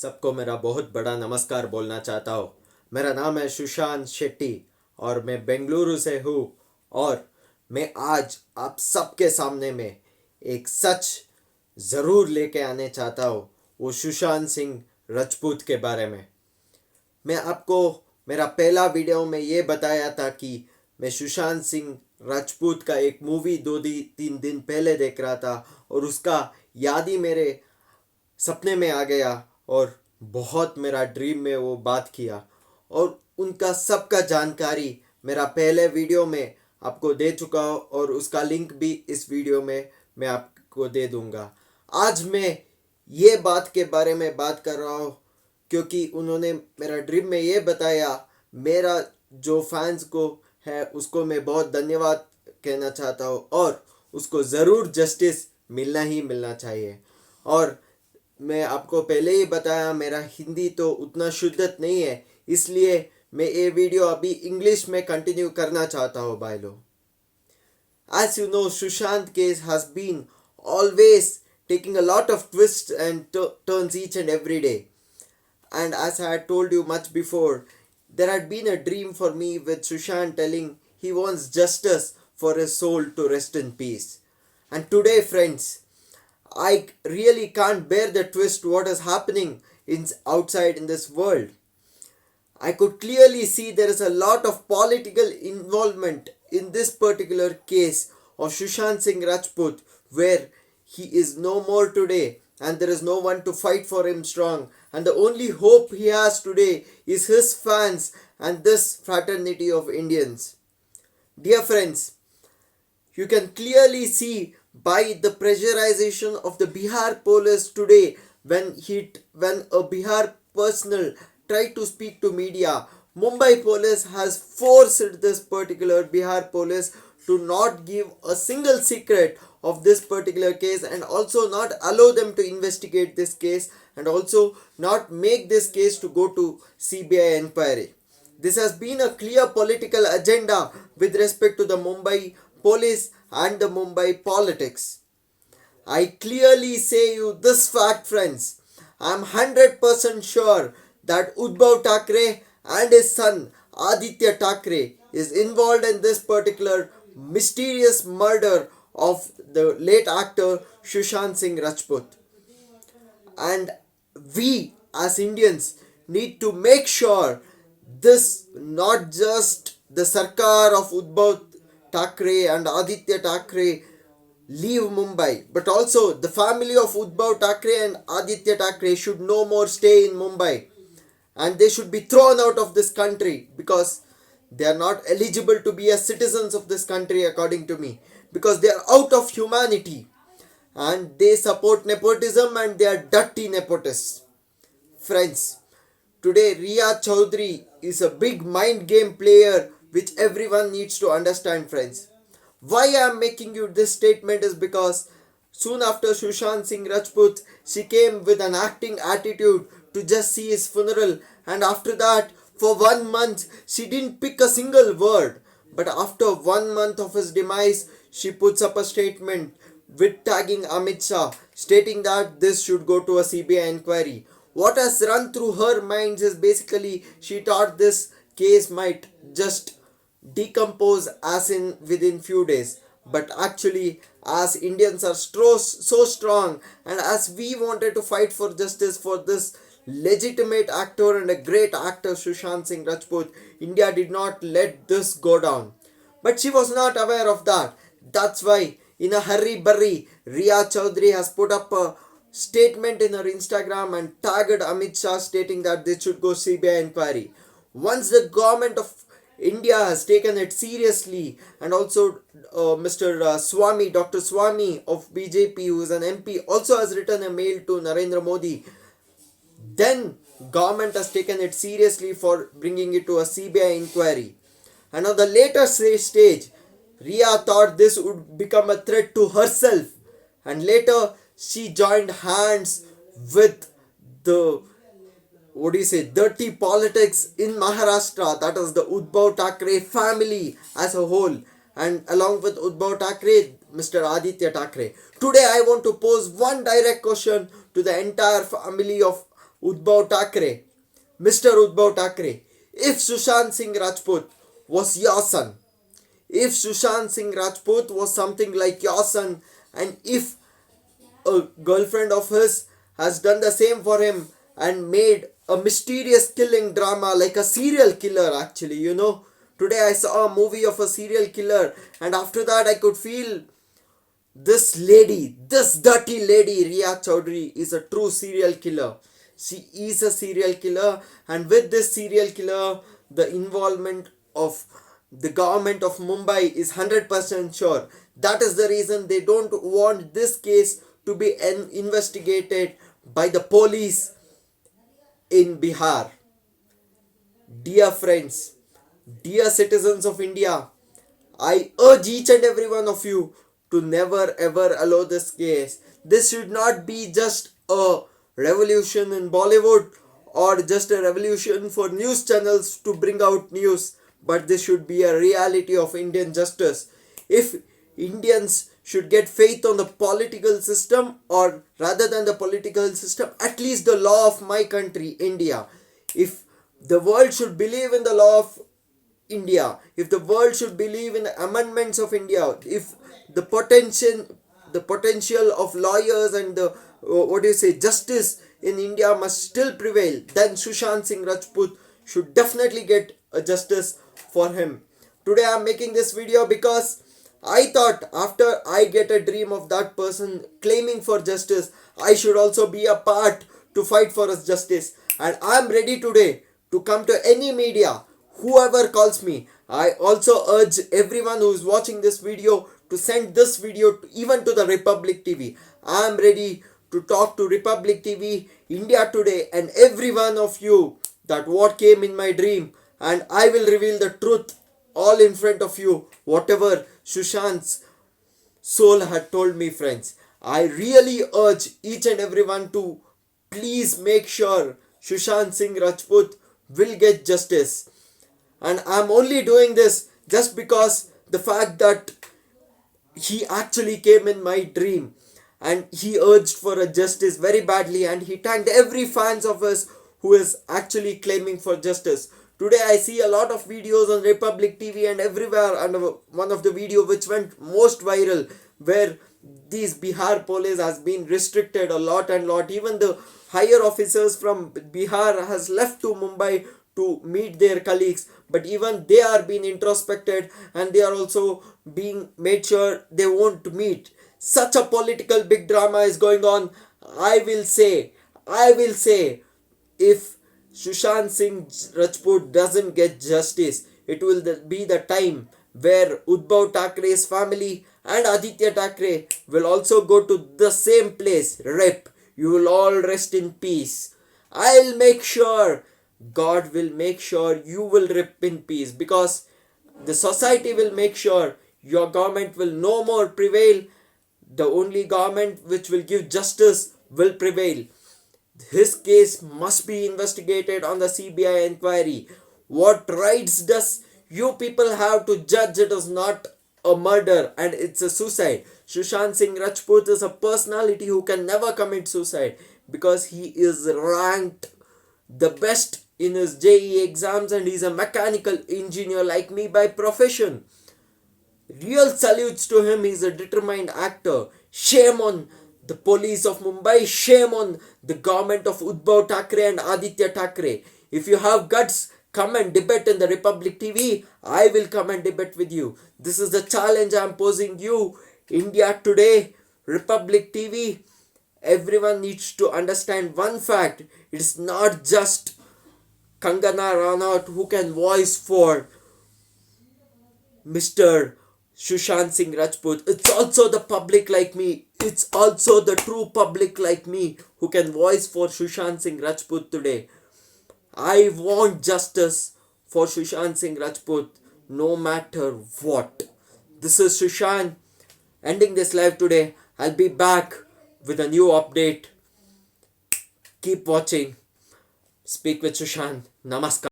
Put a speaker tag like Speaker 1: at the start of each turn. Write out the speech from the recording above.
Speaker 1: सबको मेरा बहुत बड़ा नमस्कार बोलना चाहता हूँ। मेरा नाम है सुशांत शेट्टी और मैं बेंगलुरु से हूँ। और मैं आज आप सबके सामने में एक सच ज़रूर लेके आने चाहता हूँ, वो सुशांत सिंह राजपूत के बारे में। मैं आपको मेरा पहला वीडियो में ये बताया था कि मैं सुशांत सिंह राजपूत का एक मूवी 2-3 दिन पहले देख रहा था और उसका याद ही मेरे सपने में आ गया और बहुत मेरा ड्रीम में वो बात किया। और उनका सबका जानकारी मेरा पहले वीडियो में आपको दे चुका हूँ और उसका लिंक भी इस वीडियो में मैं आपको दे दूंगा। आज मैं ये बात के बारे में बात कर रहा हूँ क्योंकि उन्होंने मेरा ड्रीम में ये बताया। मेरा जो फैंस को है उसको मैं बहुत धन्यवाद कहना चाहता हूँ और उसको ज़रूर जस्टिस मिलना ही मिलना चाहिए। और मैं आपको पहले ही बताया मेरा हिंदी तो उतना शुद्ध नहीं है, इसलिए मैं ये वीडियो अभी इंग्लिश में कंटिन्यू करना चाहता हूँ भाई लोग। As you know, Sushant case has been always taking a lot of twists and turns each and every day. And as I had told you much before, there had been a dream for me with Sushant telling he wants justice for his soul to rest in peace. And today, friends, I really can't bear the twist what is happening outside in this world. I could clearly see there is a lot of political involvement in this particular case of Sushant Singh Rajput, where he is no more today and there is no one to fight for him strong, and the only hope he has today is his fans and this fraternity of Indians. Dear friends, you can clearly see by the pressurization of the Bihar police today when a Bihar personal tried to speak to media. Mumbai police has forced this particular Bihar police to not give a single secret of this particular case and also not allow them to investigate this case and also not make this case to go to CBI inquiry. This has been a clear political agenda with respect to the Mumbai police and the Mumbai politics. I clearly say you this fact, friends. I am 100% sure that Uddhav Thackeray and his son Aditya Thackeray is involved in this particular mysterious murder of the late actor Sushant Singh Rajput. And we as Indians need to make sure this not just the Sarkar of Uddhav Thackeray and Aditya Thackeray leave Mumbai, but also the family of Uddhav Thackeray and Aditya Thackeray should no more stay in Mumbai and they should be thrown out of this country because they are not eligible to be as citizens of this country according to me, because they are out of humanity and they support nepotism and they are dirty nepotists. Friends, today Riya Chaudhary is a big mind game player which everyone needs to understand, friends. Why I am making you this statement is because soon after Sushant Singh Rajput, she came with an acting attitude to just see his funeral, and after that, for 1 month, she didn't pick a single word. But after 1 month of his demise, she puts up a statement with tagging Amit Shah, stating that this should go to a CBI inquiry. What has run through her mind is basically she thought this case might just decompose as in within few days, but actually as Indians are so strong and as we wanted to fight for justice for this legitimate actor and a great actor Sushant Singh Rajput, India did not let this go down. But she was not aware of that. That's why in a hurry burry Riya Chaudhary has put up a statement in her Instagram and tagged Amit Shah stating that this should go CBI inquiry. Once the government of India has taken it seriously, and also Mr. Swami, Dr. Swami of BJP, who is an MP, also has written a mail to Narendra Modi. Then government has taken it seriously for bringing it to a CBI inquiry. And on the later stage, Riya thought this would become a threat to herself, and later she joined hands with the dirty politics in Maharashtra, that is the Uddhav Thackeray family as a whole, and along with Uddhav Thackeray, Mr. Aditya Thackeray. Today I want to pose one direct question to the entire family of Udbhav Thackeray, Mr. Udbhav Thackeray, if Sushant Singh Rajput was your son, if Sushant Singh Rajput was something like your son, and if a girlfriend of his has done the same for him and made a mysterious killing drama like a serial killer, actually, today I saw a movie of a serial killer, and after that I could feel this lady, this dirty lady, Riya Chaudhary, is a true serial killer. She is a serial killer, and with this serial killer, the involvement of the government of Mumbai is 100% sure. That is the reason they don't want this case to be investigated by the police in Bihar. Dear friends, dear citizens of India, I urge each and every one of you to never ever allow this case. This should not be just a revolution in Bollywood or just a revolution for news channels to bring out news, but this should be a reality of Indian justice. If Indians should get faith on the political system, or rather than the political system, at least the law of my country, India. If the world should believe in the law of India, if the world should believe in the amendments of India, if the potential of lawyers and the justice in India must still prevail, then Sushant Singh Rajput should definitely get a justice for him. Today I am making this video because I thought after I get a dream of that person claiming for justice, I should also be a part to fight for his justice. And I am ready today to come to any media, whoever calls me. I also urge everyone who is watching this video to send this video even to the Republic TV. I am ready to talk to Republic TV, India Today, and every one of you that what came in my dream, and I will reveal the truth all in front of you, whatever Sushant's soul had told me, friends. I really urge each and everyone to please make sure Sushant Singh Rajput will get justice. And I'm only doing this just because the fact that he actually came in my dream and he urged for a justice very badly, and he thanked every fans of us who is actually claiming for justice. Today I see a lot of videos on Republic TV and everywhere, and one of the video which went most viral, where these Bihar police has been restricted a lot and lot. Even the higher officers from Bihar has left to Mumbai to meet their colleagues, but even they are being introspected and they are also being made sure they won't meet. Such a political big drama is going on. I will say, if Sushant Singh Rajput doesn't get justice, it will be the time where Udbhav Thackeray's family and Aditya Thackeray will also go to the same place, RIP. You will all rest in peace. I'll make sure, God will make sure you will rip in peace, because the society will make sure your government will no more prevail. The only government which will give justice will prevail. His case must be investigated on the CBI inquiry. What rights does you people have to judge it is not a murder and it's a suicide? Sushant Singh Rajput is a personality who can never commit suicide because he is ranked the best in his JEE exams and he's a mechanical engineer like me by profession. Real salutes to him. He's a determined actor. Shame on the police of Mumbai. Shame on the government of Udbhav Thackeray and Aditya Thackeray. If you have guts, come and debate in the Republic TV. I will come and debate with you. This is the challenge I am posing you. India Today, Republic TV. Everyone needs to understand one fact. It's not just Kangana Ranaut who can voice for Mr. Sushant Singh Rajput. It's also the public like me. It's also the true public like me who can voice for Sushant Singh Rajput today. I want justice for Sushant Singh Rajput no matter what. This is Sushant ending this live today. I'll be back with a new update. Keep watching. Speak with Sushant. Namaskar.